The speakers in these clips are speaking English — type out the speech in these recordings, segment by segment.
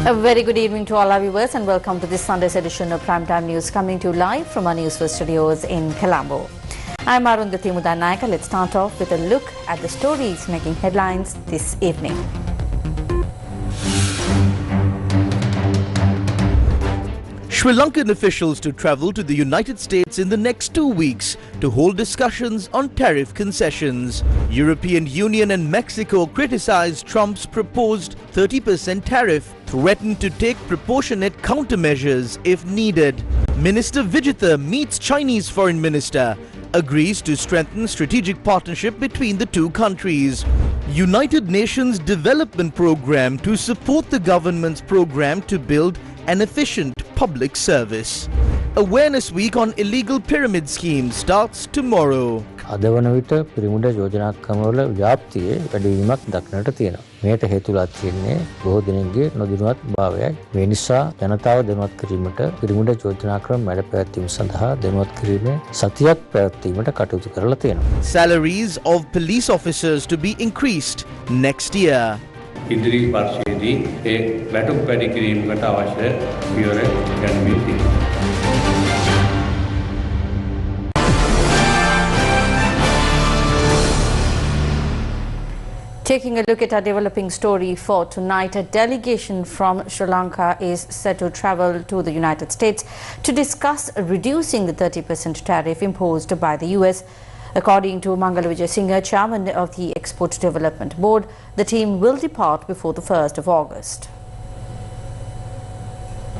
A very good evening to all our viewers and welcome to this Sunday's edition of Primetime News, coming to you live from our Newsfirst studios in Colombo. I'm Arundhati Mudanayaka. Let's start off with a look at the stories making headlines this evening. Sri Lankan officials to travel to the United States in the next 2 weeks to hold discussions on tariff concessions. European Union and Mexico criticized Trump's proposed 30% tariff, threatened to take proportionate countermeasures if needed. Minister Vijitha meets Chinese Foreign Minister, agrees to strengthen strategic partnership between the two countries. United Nations Development Programme to support the government's program to build an efficient public service. Awareness Week on illegal pyramid schemes starts tomorrow. අද වන විට පිරිමුඩ යෝජනා ක්‍රමවල ව්‍යාප්තියේ වැඩිවීමක් දක්නට තියෙනවා. මේට හේතුලා තියෙන්නේ බොහෝ දෙනෙකුගේ නොදැනුවත් භාවයයි. මේ නිසා ජනතාව දැනුවත් කිරීමට පිරිමුඩ යෝජනා ක්‍රම වැඩ පැවැත්වීම සඳහා දැනුවත් කිරීමේ සතියක් පැවැත්වීමට කටයුතු කරලා තියෙනවා. Salaries of police officers to be increased next year. ඉදිරි වර්ෂයේදී ඒ වැටුප් වැඩි කිරීමකට අවශ්‍ය පියවර ගනිමින් තිබෙනවා. Taking a look at our developing story for tonight, a delegation from Sri Lanka is set to travel to the United States to discuss reducing the 30% tariff imposed by the US. According to Mangala Vijayasinghe, chairman of the Export Development Board, the team will depart before the 1st of August.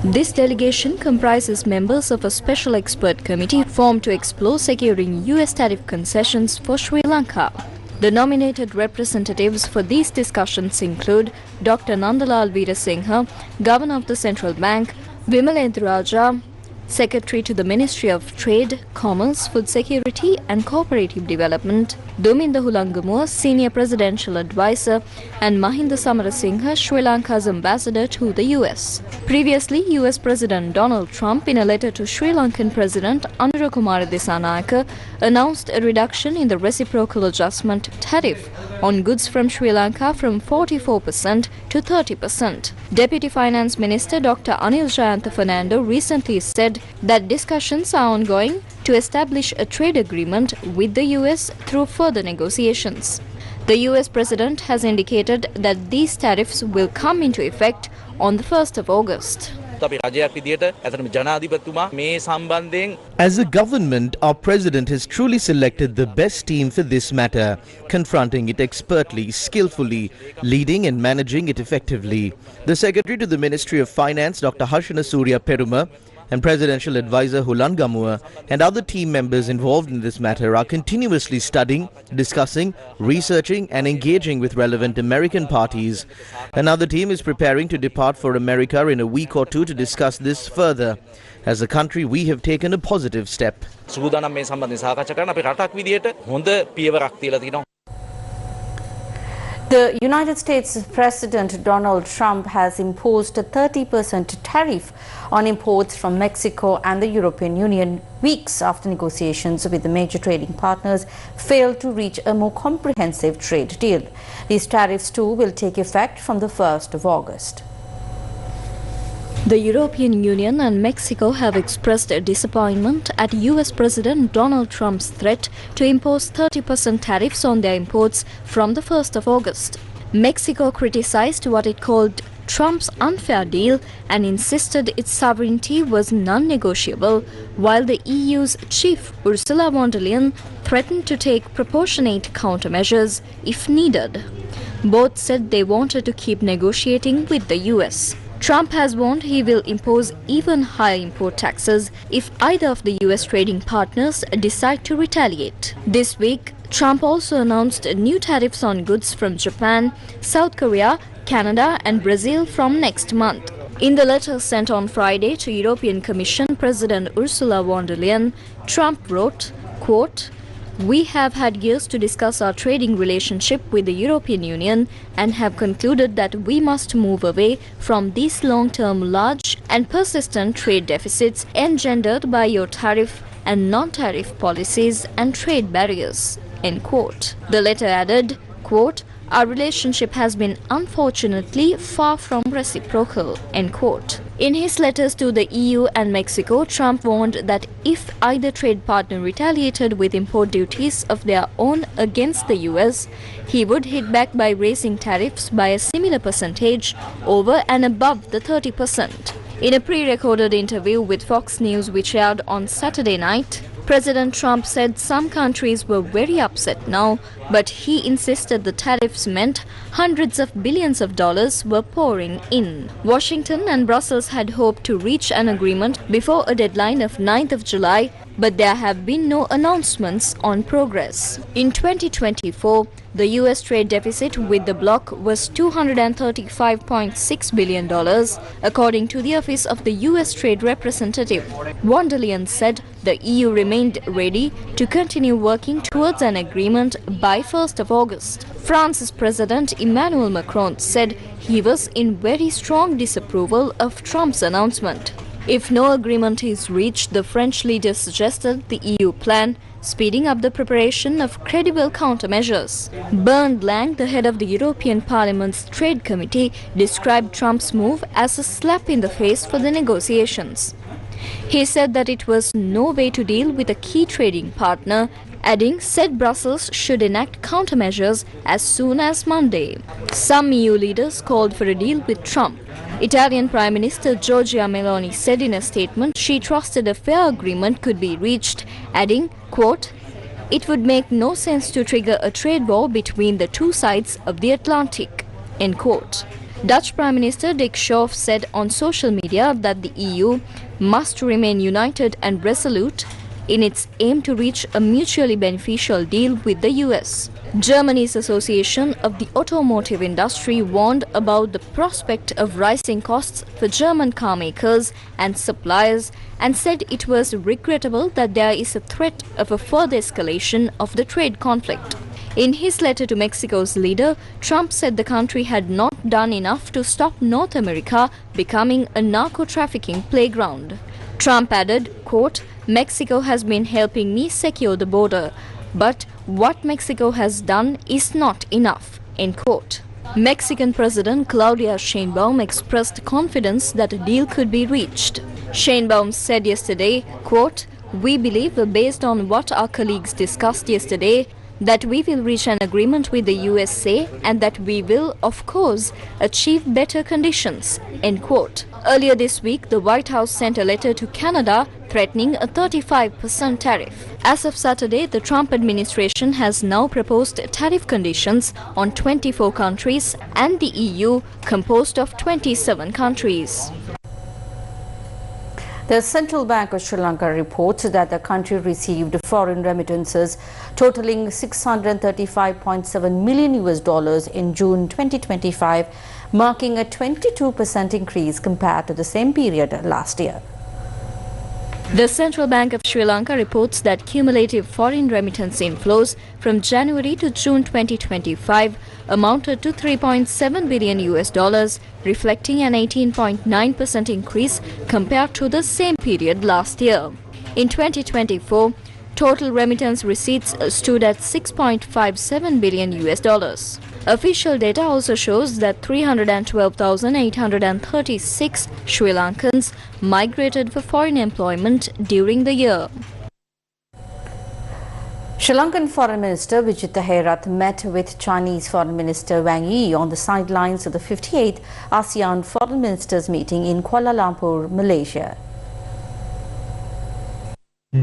This delegation comprises members of a special expert committee formed to explore securing US tariff concessions for Sri Lanka. The nominated representatives for these discussions include Dr. Nandalal Veerasinghe, Governor of the Central Bank, Vimalendra Raja, Secretary to the Ministry of Trade, Commerce, Food Security and Cooperative Development, Duminda Hulangamuwa, Senior Presidential Advisor, and Mahinda Samarasinghe, Sri Lanka's ambassador to the US. Previously, US President Donald Trump, in a letter to Sri Lankan President Anura Kumara Dissanayake, announced a reduction in the reciprocal adjustment tariff on goods from Sri Lanka from 44% to 30%. Deputy Finance Minister Dr. Anil Jayantha Fernando recently said that discussions are ongoing to establish a trade agreement with the US through further negotiations. The US President has indicated that these tariffs will come into effect on the 1st of August. As a government, our president has truly selected the best team for this matter, confronting it expertly, skillfully, leading and managing it effectively. The Secretary to the Ministry of Finance, Dr. Harshana Surya Peruma, and Presidential Advisor Hulangamuwa and other team members involved in this matter are continuously studying, discussing, researching and engaging with relevant American parties. Another team is preparing to depart for America in a week or two to discuss this further. As a country, we have taken a positive step. The United States President Donald Trump has imposed a 30% tariff on imports from Mexico and the European Union weeks after negotiations with the major trading partners failed to reach a more comprehensive trade deal. These tariffs too will take effect from the 1st of August. The European Union and Mexico have expressed disappointment at US President Donald Trump's threat to impose 30% tariffs on their imports from the 1st of August. Mexico criticized what it called Trump's unfair deal and insisted its sovereignty was non-negotiable, while the EU's chief Ursula von der Leyen threatened to take proportionate countermeasures if needed. Both said they wanted to keep negotiating with the US. Trump has warned he will impose even higher import taxes if either of the US trading partners decide to retaliate. This week, Trump also announced new tariffs on goods from Japan, South Korea, Canada and Brazil from next month. In the letter sent on Friday to European Commission President Ursula von der Leyen, Trump wrote, quote, "We have had years to discuss our trading relationship with the European Union and have concluded that we must move away from these long-term large and persistent trade deficits engendered by your tariff and non-tariff policies and trade barriers." End quote. The letter added, quote, Our relationship has been unfortunately far from reciprocal, end quote. In his letters to the EU and Mexico, Trump warned that if either trade partner retaliated with import duties of their own against the US, he would hit back by raising tariffs by a similar percentage over and above the 30%. In a pre-recorded interview with Fox News which aired on Saturday night, President Trump said some countries were very upset now, but he insisted the tariffs meant hundreds of billions of dollars were pouring in. Washington and Brussels had hoped to reach an agreement before a deadline of 9th of July, but there have been no announcements on progress. In 2024, the US trade deficit with the bloc was $235.6 billion, according to the office of the US Trade Representative. Von der Leyen said the EU remained ready to continue working towards an agreement by 1st of August. France's President Emmanuel Macron said he was in very strong disapproval of Trump's announcement. If no agreement is reached, the French leader suggested the EU plan, speeding up the preparation of credible countermeasures. Bernd Lang, the head of the European Parliament's Trade Committee, described Trump's move as a slap in the face for the negotiations. He said that it was no way to deal with a key trading partner, adding, said Brussels should enact countermeasures as soon as Monday. Some EU leaders called for a deal with Trump. Italian Prime Minister Giorgia Meloni said in a statement she trusted a fair agreement could be reached, adding, quote, "It would make no sense to trigger a trade war between the two sides of the Atlantic," end quote. Dutch Prime Minister Dick Schoof said on social media that the EU must remain united and resolute in its aim to reach a mutually beneficial deal with the US. Germany's Association of the Automotive Industry warned about the prospect of rising costs for German car makers and suppliers and said it was regrettable that there is a threat of a further escalation of the trade conflict. In his letter to Mexico's leader, Trump said the country had not done enough to stop North America becoming a narco-trafficking playground. Trump added, quote, "Mexico has been helping me secure the border, but what Mexico has done is not enough," end quote. Mexican President Claudia Sheinbaum expressed confidence that a deal could be reached. Sheinbaum said yesterday, quote, "We believe, based on what our colleagues discussed yesterday, that we will reach an agreement with the USA and that we will, of course, achieve better conditions," end quote. Earlier this week, the White House sent a letter to Canada threatening a 35% tariff. As of Saturday, the Trump administration has now proposed tariff conditions on 24 countries and the EU, composed of 27 countries. The Central Bank of Sri Lanka reports that the country received foreign remittances totaling $635.7 million in June 2025, marking a 22% increase compared to the same period last year. The Central Bank of Sri Lanka reports that cumulative foreign remittance inflows from January to June 2025 amounted to $3.7 billion, reflecting an 18.9% increase compared to the same period last year. In 2024, total remittance receipts stood at $6.57 billion. Official data also shows that 312,836 Sri Lankans migrated for foreign employment during the year. Sri Lankan Foreign Minister Vijitha Herath met with Chinese Foreign Minister Wang Yi on the sidelines of the 58th ASEAN Foreign Ministers meeting in Kuala Lumpur, Malaysia.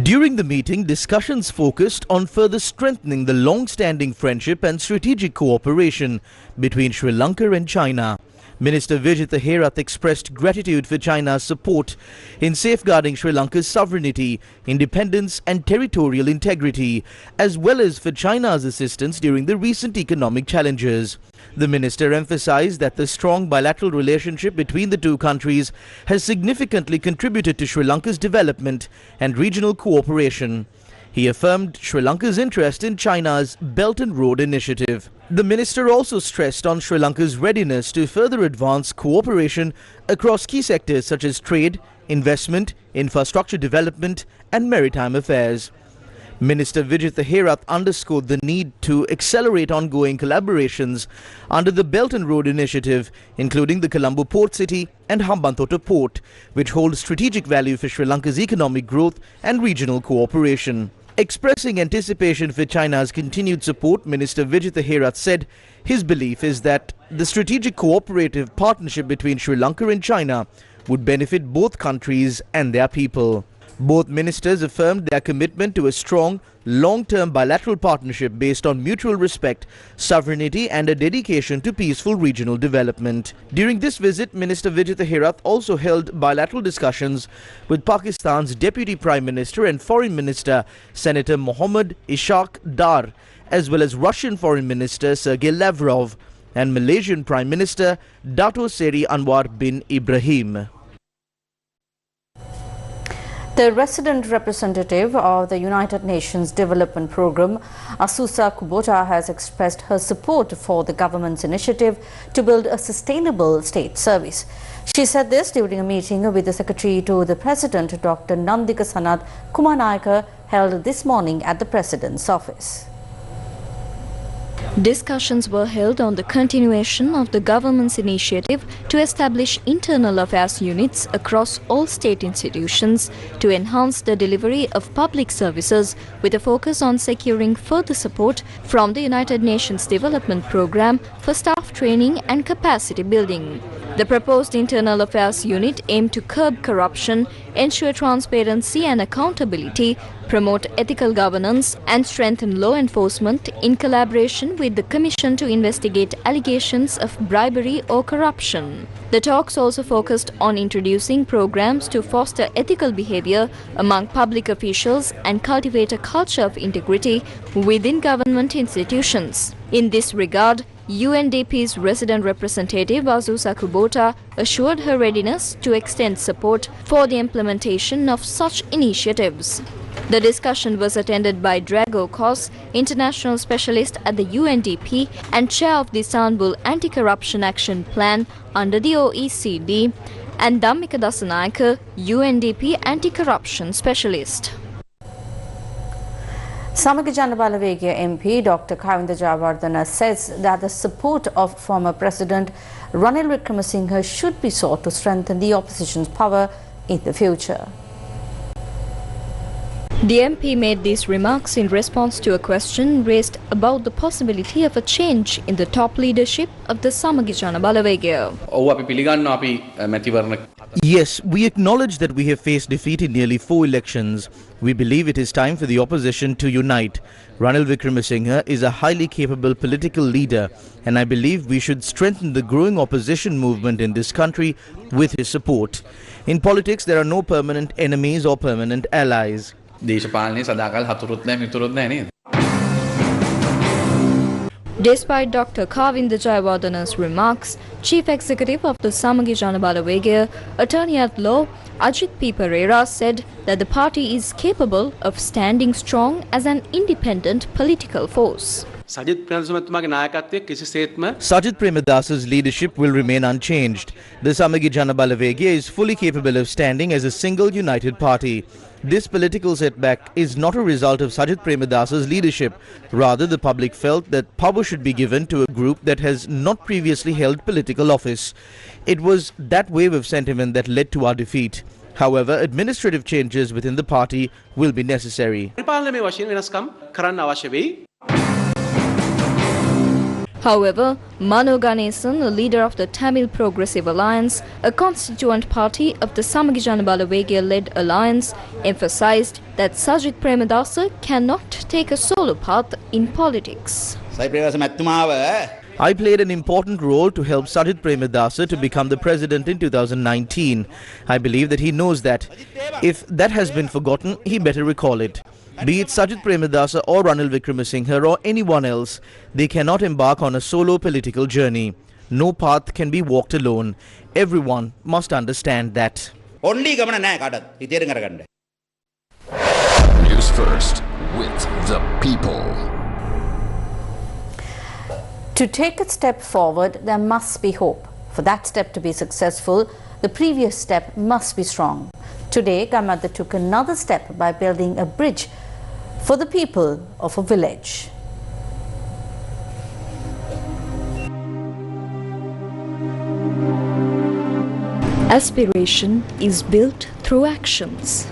During the meeting, discussions focused on further strengthening the long-standing friendship and strategic cooperation between Sri Lanka and China. Minister Vijitha Herath expressed gratitude for China's support in safeguarding Sri Lanka's sovereignty, independence and territorial integrity, as well as for China's assistance during the recent economic challenges. The minister emphasized that the strong bilateral relationship between the two countries has significantly contributed to Sri Lanka's development and regional cooperation. He affirmed Sri Lanka's interest in China's Belt and Road Initiative. The minister also stressed on Sri Lanka's readiness to further advance cooperation across key sectors such as trade, investment, infrastructure development and maritime affairs. Minister Vijitha Herath underscored the need to accelerate ongoing collaborations under the Belt and Road Initiative, including the Colombo Port City and Hambantota Port, which hold strategic value for Sri Lanka's economic growth and regional cooperation. Expressing anticipation for China's continued support, Minister Vijitha Herath said his belief is that the strategic cooperative partnership between Sri Lanka and China would benefit both countries and their people. Both ministers affirmed their commitment to a strong, long-term bilateral partnership based on mutual respect, sovereignty and a dedication to peaceful regional development. During this visit, Minister Vijitha Herath also held bilateral discussions with Pakistan's Deputy Prime Minister and Foreign Minister, Senator Mohammad Ishaq Dar, as well as Russian Foreign Minister Sergei Lavrov and Malaysian Prime Minister Dato Seri Anwar bin Ibrahim. The resident representative of the United Nations Development Programme, Sirasa Kubota, has expressed her support for the government's initiative to build a sustainable state service. She said this during a meeting with the Secretary to the President, Dr. Nandika Sanat Kumarnaika, held this morning at the President's office. Discussions were held on the continuation of the government's initiative to establish internal affairs units across all state institutions to enhance the delivery of public services with a focus on securing further support from the United Nations Development Programme for staff training and capacity building. The proposed internal affairs unit aimed to curb corruption, ensure transparency and accountability, promote ethical governance and strengthen law enforcement in collaboration with the Commission to investigate allegations of bribery or corruption. The talks also focused on introducing programs to foster ethical behavior among public officials and cultivate a culture of integrity within government institutions. In this regard, UNDP's resident representative Sirasa Kubota assured her readiness to extend support for the implementation of such initiatives. The discussion was attended by Drago Kos, international specialist at the UNDP and chair of the Istanbul Anti-Corruption Action Plan under the OECD, and Dhammika Dasanayaka, UNDP anti-corruption specialist. Samaga Jana Balawegaya MP Dr. Kavinda Jayawardena says that the support of former President Ranil Wickremesinghe should be sought to strengthen the opposition's power in the future. The MP made these remarks in response to a question raised about the possibility of a change in the top leadership of the Samaga Jana Balawegaya. Yes, we acknowledge that we have faced defeat in nearly 4 elections. We believe it is time for the opposition to unite. Ranil Wickremesinghe is a highly capable political leader, and I believe we should strengthen the growing opposition movement in this country with his support. In politics, there are no permanent enemies or permanent allies. Despite Dr. Kavinda Jayawardena's remarks, Chief Executive of the Samaga Jana Balawegaya, Attorney at Law Ajit P. Pereira, said that the party is capable of standing strong as an independent political force. Sajid Premadasa's leadership will remain unchanged. The Samaga Jana Balawegaya is fully capable of standing as a single united party. This political setback is not a result of Sajid Premadasa's leadership. Rather, the public felt that power should be given to a group that has not previously held political office. It was that wave of sentiment that led to our defeat. However, administrative changes within the party will be necessary. However, Mano Ganesan, a leader of the Tamil Progressive Alliance, a constituent party of the Samaga Jana Balawegaya-led alliance, emphasized that Sajid Premadasa cannot take a solo path in politics. I played an important role to help Sajid Premadasa to become the president in 2019. I believe that he knows that. If that has been forgotten, he better recall it. Be it Sajid Premadasa or Ranil Wickremesinghe or anyone else, they cannot embark on a solo political journey. No path can be walked alone. Everyone must understand that. Newsfirst with the people. To take a step forward, there must be hope. For that step to be successful, the previous step must be strong. Today, Gamadha took another step by building a bridge for the people of a village. Aspiration is built through actions.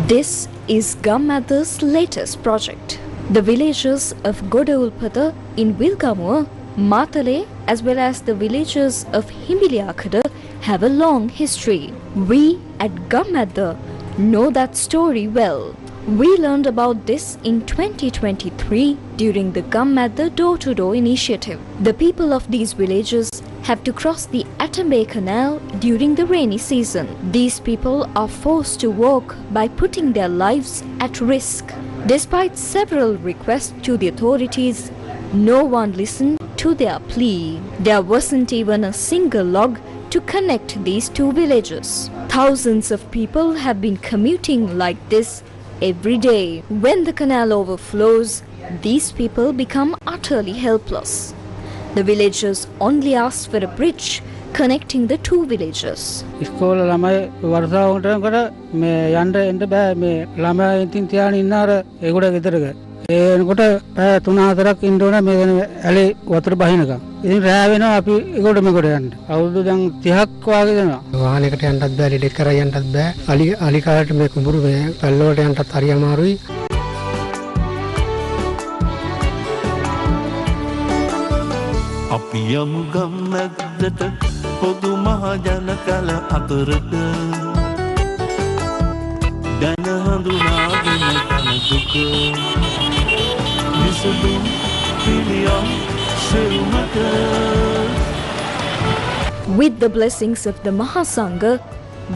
This is Gammadda's latest project. The villagers of Godaulpada in Wilgamur, Matale, as well as the villagers of Himbiliyakada have a long history. We at Gammadda know that story well. We learned about this in 2023 during the Gammadda door-to-door initiative. The people of these villages have to cross the Atambe Canal during the rainy season. These people are forced to walk by putting their lives at risk. Despite several requests to the authorities, no one listened to their plea. There wasn't even a single log to connect these two villages. Thousands of people have been commuting like this every day. When the canal overflows, these people become utterly helpless. The villagers only ask for a bridge connecting the two villages. ඉස්කෝල ළමයි වර්ෂාවට මේ යන්න එන්න බෑ මේ ළමයි ඉතින් තියාගෙන ඉන්න අර ඒගොඩ ගෙදරක ඒ එනකොට පැය 3-4ක් ඉන්න ඕන මේ ඇලේ වතුර බහිනකම් ඉතින් රෑ වෙනවා අපි ඒගොඩ මේගොඩ යන්න අවුරුදු දැන් 30ක් වගේ දෙනවා වාහනයකට යන්නත් බෑ ලිඩෙක් කරා යන්නත් බෑ අලි කාලට මේ කුඹුරු මේ පැල්ලවලට යන්නත් හරි අමාරුයි අපි යමු ගම්මැද්දට පොදු මහජන කල අතරට දැන හඳුනාගෙන කන දුක විසඳුම් පිළියම් සෙවුමට. With the blessings of the Mahasangha,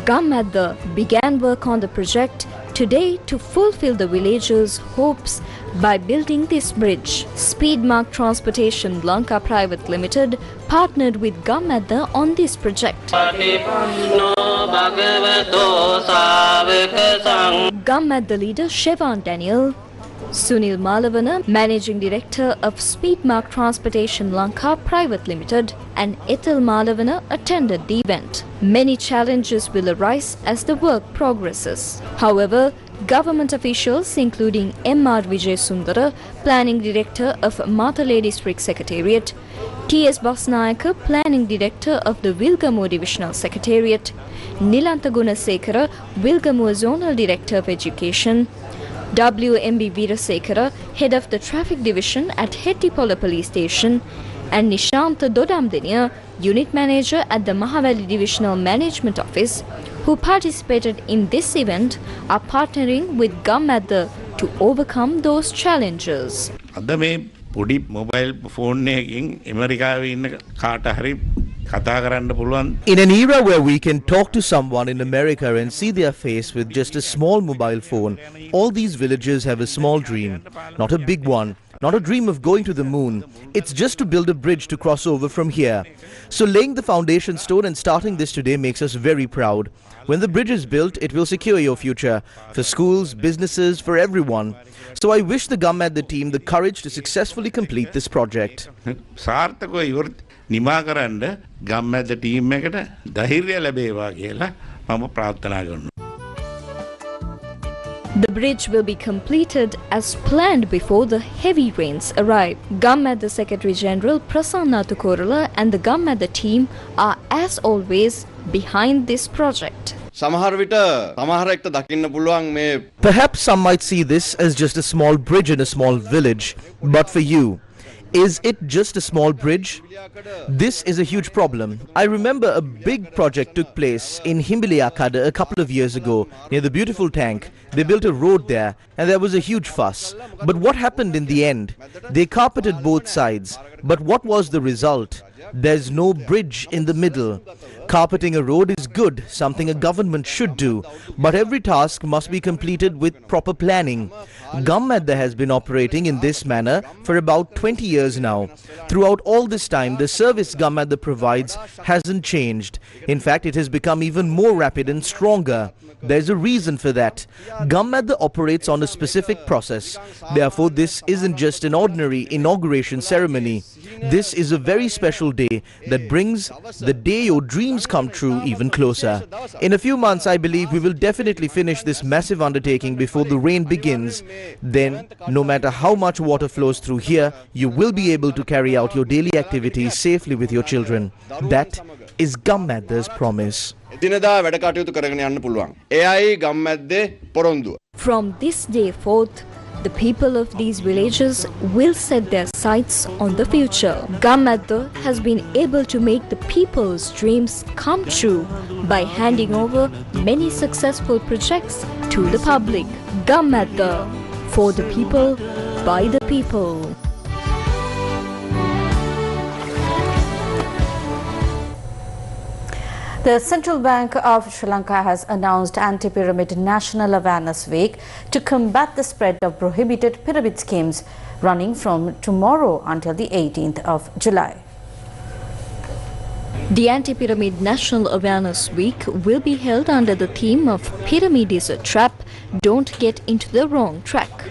Gammadda began work on the project today to fulfill the villagers' hopes by building this bridge. Speedmark Transportation Lanka Private Limited partnered with Gammadda on this project. Gammadda leader Shevan Daniel, Sunil Malavana, Managing Director of Speedmark Transportation Lanka Private Limited, and Ethel Malavana attended the event. Many challenges will arise as the work progresses. However, government officials including M.R. Vijay Sundara, Planning Director of Matale District Secretariat, T.S. Basnayaka, Planning Director of the Wilgamur Divisional Secretariat, Nilantha Gunasekara, Wilgamur Zonal Director of Education, W.M.B. Veerasekara, Head of the Traffic Division at Hettipola Police Station, and Nishantha Dodamdeniya, Unit Manager at the Mahavali Divisional Management Office, who participated in this event, are partnering with Gammadda to overcome those challenges. අද මේ පොඩි mobile phone එකකින් ඇමරිකාවේ ඉන්න කාට හරි කතා කරන්න පුළුවන්. In an era where we can talk to someone in America and see their face with just a small mobile phone, all these villages have a small dream, not a big one, not a dream of going to the moon. It's just to build a bridge to cross over from here. So laying the foundation stone and starting this today makes us very proud. When the bridge is built, it will secure your future for schools, businesses, for everyone. So I wish the Gammadda team the courage to successfully complete this project. සාර්ථකව ඉවර නිමා කරන්න ගම්මැද්ද team එකට ධෛර්යය ලැබේවා කියලා මම ප්‍රාර්ථනා කරනවා. The bridge will be completed as planned before the heavy rains arrive. Gammadda Secretary General Prasanna Tukorala and the Gammadda team are, as always, behind this project. Perhaps some might see this as just a small bridge in a small village, but for you, is it just a small bridge? This is a huge problem. I remember a big project took place in Himbiliyakada a couple of years ago near the beautiful tank. They built a road there and there was a huge fuss. But what happened in the end? They carpeted both sides. But what was the result? There's no bridge in the middle. Carpeting a road is good, something a government should do, but every task must be completed with proper planning. Gammadda has been operating in this manner for about 20 years now. Throughout all this time, the service Gammadda provides hasn't changed. In fact, it has become even more rapid and stronger. There's a reason for that. Gammadda operates on a specific process. Therefore, this isn't just an ordinary inauguration ceremony. This is a very special day that brings the day your dreams come true even closer. In a few months, I believe we will definitely finish this massive undertaking before the rain begins. Then, no matter how much water flows through here, you will be able to carry out your daily activities safely with your children. That is Gammadda's promise. From this day forth, the people of these villages will set their sights on the future. Gammadda has been able to make the people's dreams come true by handing over many successful projects to the public. Gammadda, for the people, by the people. The Central Bank of Sri Lanka has announced Anti-Pyramid National Awareness Week to combat the spread of prohibited pyramid schemes running from tomorrow until the 18th of July. The Anti-Pyramid National Awareness Week will be held under the theme of Pyramid is a Trap, Don't Get Into the Wrong Track.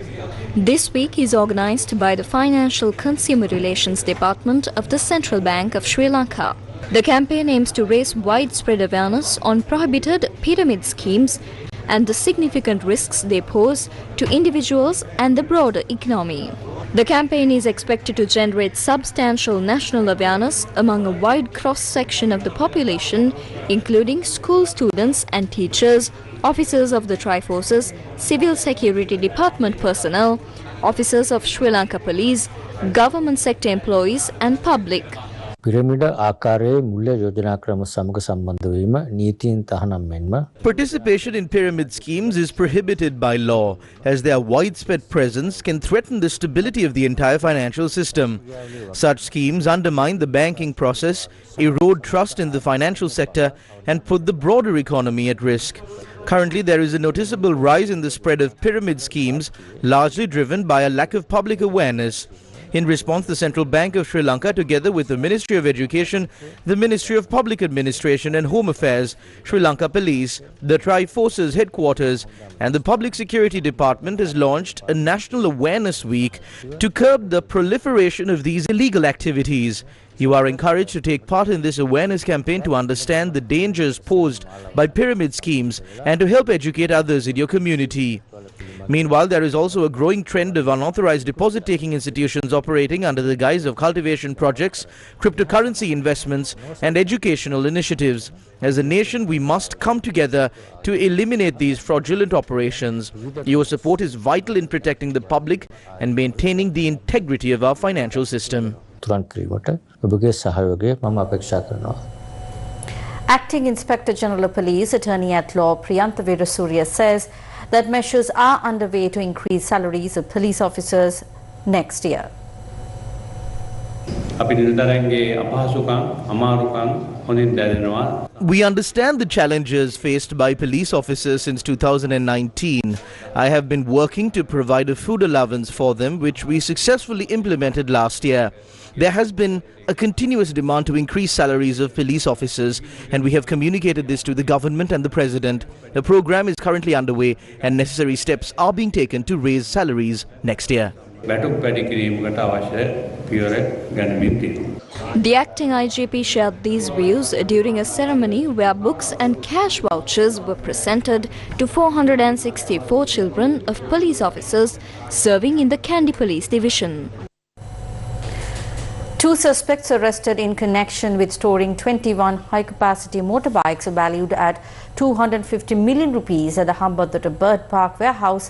This week is organized by the Financial Consumer Relations Department of the Central Bank of Sri Lanka. The campaign aims to raise widespread awareness on prohibited pyramid schemes and the significant risks they pose to individuals and the broader economy. The campaign is expected to generate substantial national awareness among a wide cross-section of the population, including school students and teachers, officers of the Triforces, Civil Security Department personnel, officers of Sri Lanka Police, government sector employees and public. පිරමිඩ ආකාරයේ මුල්‍ය යෝජනා ක්‍රම සමග සම්බන්ධ වීම නීතියෙන් තහනම් මෙන්ම Participation in pyramid schemes is prohibited by law, as their widespread presence can threaten the stability of the entire financial system. Such schemes undermine the banking process, erode trust in the financial sector, and put the broader economy at risk. Currently, there is a noticeable rise in the spread of pyramid schemes, largely driven by a lack of public awareness. In response, the Central Bank of Sri Lanka, together with the Ministry of Education, the Ministry of Public Administration and Home Affairs, Sri Lanka Police, the Tri-Forces Headquarters and the Public Security Department, has launched a National Awareness Week to curb the proliferation of these illegal activities. You are encouraged to take part in this awareness campaign to understand the dangers posed by pyramid schemes and to help educate others in your community. Meanwhile, there is also a growing trend of unauthorized deposit-taking institutions operating under the guise of cultivation projects, cryptocurrency investments and educational initiatives. As a nation, we must come together to eliminate these fraudulent operations. Your support is vital in protecting the public and maintaining the integrity of our financial system. Acting Inspector General of Police, Attorney at Law Priyantha Veerasurya says that measures are underway to increase salaries of police officers next year. We understand the challenges faced by police officers since 2019. I have been working to provide a food allowance for them, which we successfully implemented last year. There has been a continuous demand to increase salaries of police officers, and we have communicated this to the government and the president. The program is currently underway and necessary steps are being taken to raise salaries next year. The acting IGP shared these views during a ceremony where books and cash vouchers were presented to 464 children of police officers serving in the Kandy Police Division. 2 suspects arrested in connection with storing 21 high-capacity motorbikes valued at 250 million rupees at the Hambantota Bird Park warehouse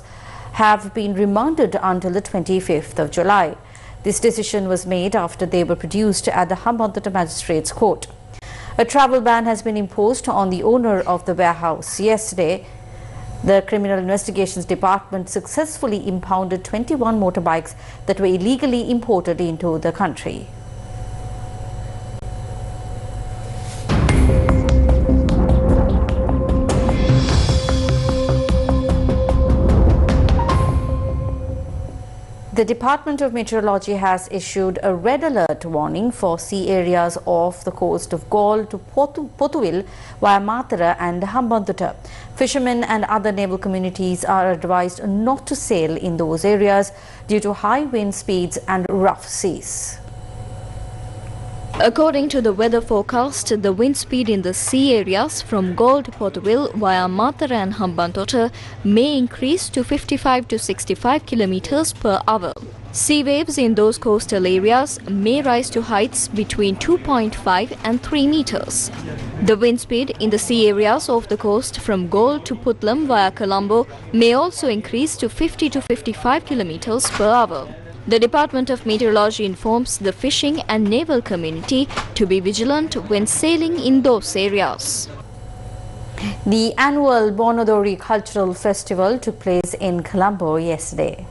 have been remanded until the 25th of July. This decision was made after they were produced at the Hambantota Magistrates Court. A travel ban has been imposed on the owner of the warehouse. Yesterday, the Criminal Investigations Department successfully impounded 21 motorbikes that were illegally imported into the country. The Department of Meteorology has issued a red alert warning for sea areas off the coast of Galle to Potuville via Matara and Hambantota. Fishermen and other naval communities are advised not to sail in those areas due to high wind speeds and rough seas. According to the weather forecast, the wind speed in the sea areas from Galle to Porterville via Matara and Hambantota may increase to 55 to 65 kilometers per hour. Sea waves in those coastal areas may rise to heights between 2.5 and 3 meters. The wind speed in the sea areas off the coast from Galle to Putlam via Colombo may also increase to 50 to 55 kilometers per hour. The Department of Meteorology informs the fishing and naval community to be vigilant when sailing in those areas. The annual Bonodori Cultural Festival took place in Colombo yesterday.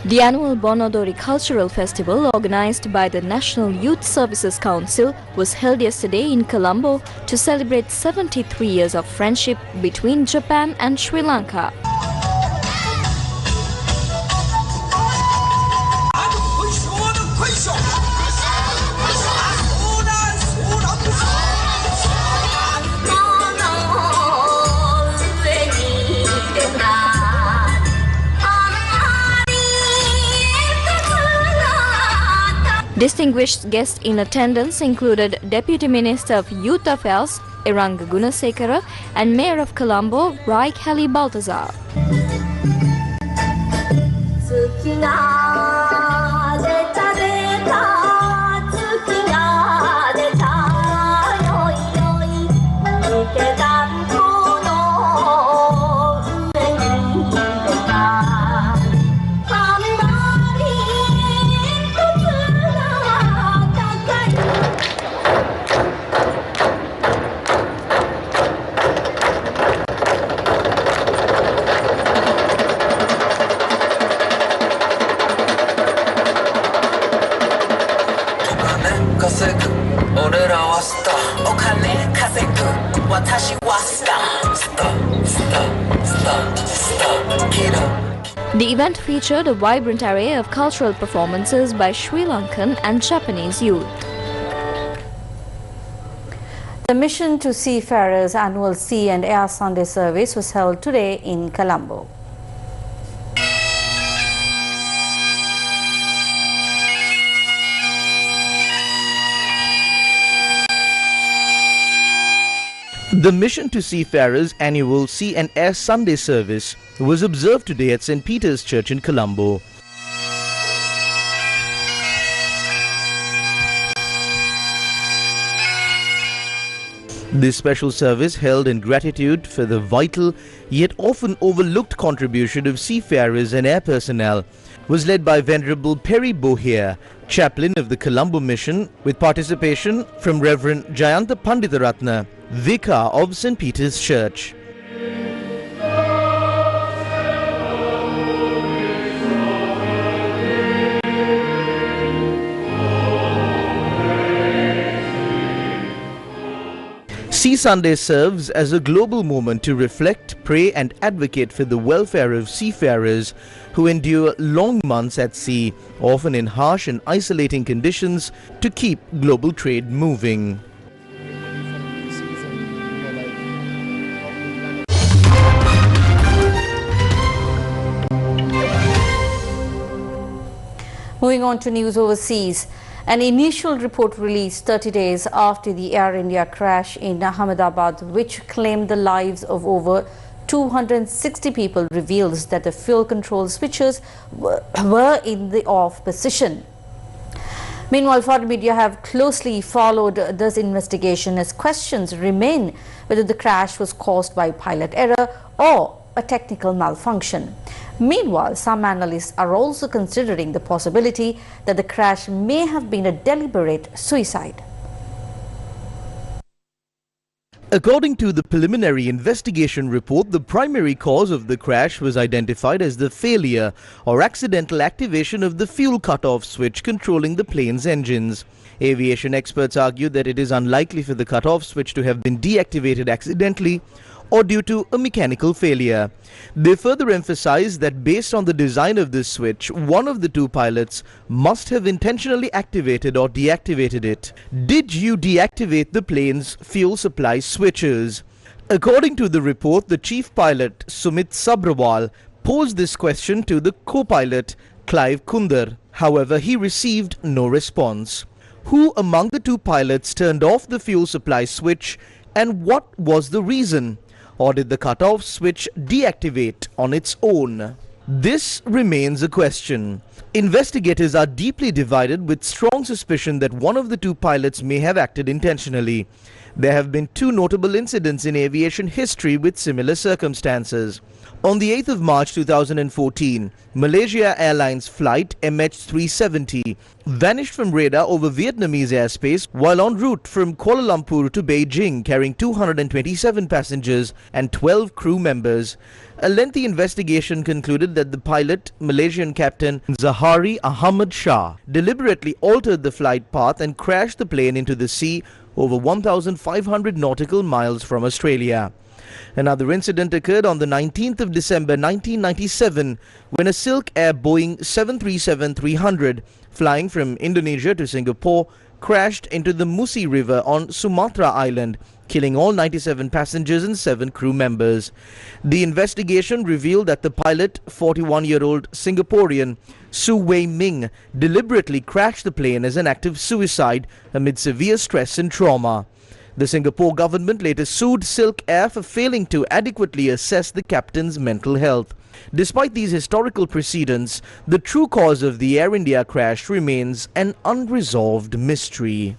The annual Bonodori Cultural Festival, organized by the National Youth Services Council, was held yesterday in Colombo to celebrate 73 years of friendship between Japan and Sri Lanka. Distinguished guests in attendance included Deputy Minister of Youth Affairs, Eranga Gunasekara, and Mayor of Colombo, Rai Khali Baltazar. The event featured a vibrant array of cultural performances by Sri Lankan and Japanese youth. The Mission to Seafarers annual Sea and Air Sunday service was held today in Colombo. The Mission to Seafarers annual Sea and Air Sunday service was observed today at St. Peter's Church in Colombo. This special service, held in gratitude for the vital yet often overlooked contribution of seafarers and air personnel, was led by Venerable Perry Bohia, chaplain of the Colombo Mission, with participation from Reverend Jayanta Panditaratna, Vicar of St. Peter's Church. Sea Sunday serves as a global moment to reflect, pray and advocate for the welfare of seafarers who endure long months at sea, often in harsh and isolating conditions, to keep global trade moving. Moving on to news overseas. An initial report released 30 days after the Air India crash in Ahmedabad, which claimed the lives of over 260 people, reveals that the fuel control switches were in the off position. Meanwhile, foreign media have closely followed this investigation as questions remain whether the crash was caused by pilot error or a technical malfunction. Meanwhile, some analysts are also considering the possibility that the crash may have been a deliberate suicide. According to the preliminary investigation report, the primary cause of the crash was identified as the failure or accidental activation of the fuel cutoff switch controlling the plane's engines. Aviation experts argue that it is unlikely for the cutoff switch to have been deactivated accidentally or due to a mechanical failure. They further emphasize that based on the design of this switch, one of the two pilots must have intentionally activated or deactivated it. Did you deactivate the plane's fuel supply switches? According to the report, the chief pilot, Sumit Sabrawal, posed this question to the co-pilot, Clive Kunder. However, he received no response. Who among the two pilots turned off the fuel supply switch, and what was the reason? Or did the cutoff switch deactivate on its own? This remains a question. Investigators are deeply divided, with strong suspicion that one of the two pilots may have acted intentionally. There have been two notable incidents in aviation history with similar circumstances. On the 8th of March 2014, Malaysia Airlines flight MH370 vanished from radar over Vietnamese airspace while en route from Kuala Lumpur to Beijing, carrying 227 passengers and 12 crew members. A lengthy investigation concluded that the pilot, Malaysian captain Zahari Ahmad Shah, deliberately altered the flight path and crashed the plane into the sea over 1,500 nautical miles from Australia. Another incident occurred on the 19th of December 1997 when a Silk Air Boeing 737-300 flying from Indonesia to Singapore crashed into the Musi River on Sumatra Island, killing all 97 passengers and 7 crew members. The investigation revealed that the pilot, 41-year-old Singaporean Su Wei Ming, deliberately crashed the plane as an act of suicide amid severe stress and trauma. The Singapore government later sued Silk Air for failing to adequately assess the captain's mental health. Despite these historical precedents, the true cause of the Air India crash remains an unresolved mystery.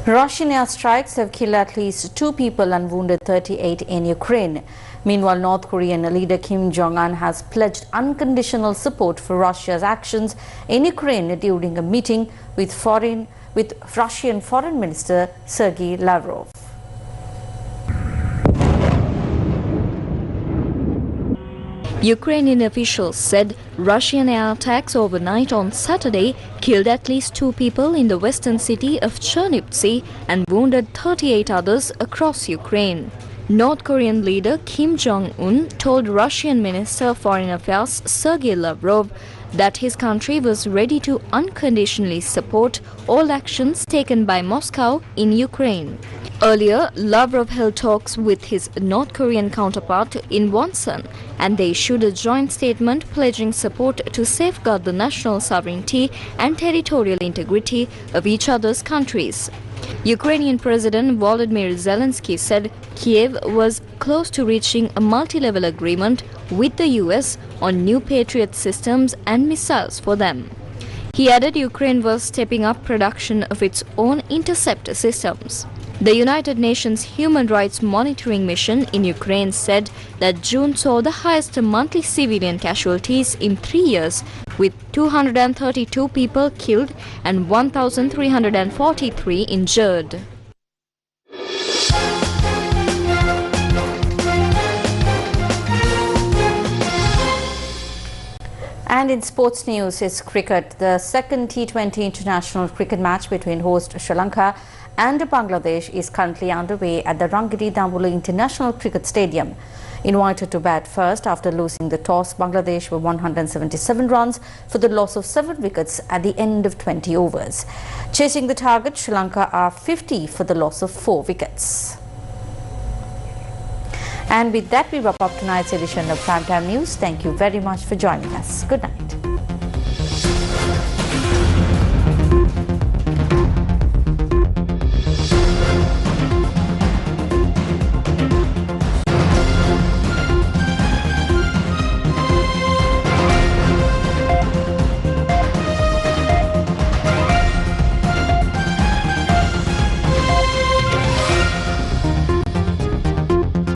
Russian airstrikes have killed at least 2 people and wounded 38 in Ukraine. Meanwhile, North Korean leader Kim Jong-un has pledged unconditional support for Russia's actions in Ukraine during a meeting with Russian Foreign Minister Sergei Lavrov. Ukrainian officials said Russian air attacks overnight on Saturday killed at least 2 people in the western city of Chernivtsi and wounded 38 others across Ukraine. North Korean leader Kim Jong-un told Russian Minister of Foreign Affairs Sergei Lavrov that his country was ready to unconditionally support all actions taken by Moscow in Ukraine. Earlier, Lavrov held talks with his North Korean counterpart in Wonsan, and they issued a joint statement pledging support to safeguard the national sovereignty and territorial integrity of each other's countries. Ukrainian President Volodymyr Zelensky said Kiev was close to reaching a multi-level agreement with the US on new Patriot systems and missiles for them. He added Ukraine was stepping up production of its own interceptor systems. The United Nations Human Rights Monitoring Mission in Ukraine said that June saw the highest monthly civilian casualties in 3 years, with 232 people killed and 1,343 injured. And in sports news is cricket. The second T20 international cricket match between host Sri Lanka and Bangladesh is currently underway at the Rangiri Dambulla International Cricket Stadium. Invited to bat first after losing the toss, Bangladesh were 177 runs for the loss of 7 wickets at the end of 20 overs. Chasing the target, Sri Lanka are 50 for the loss of 4 wickets. And with that, we wrap up tonight's edition of Primetime News. Thank you very much for joining us. Good night.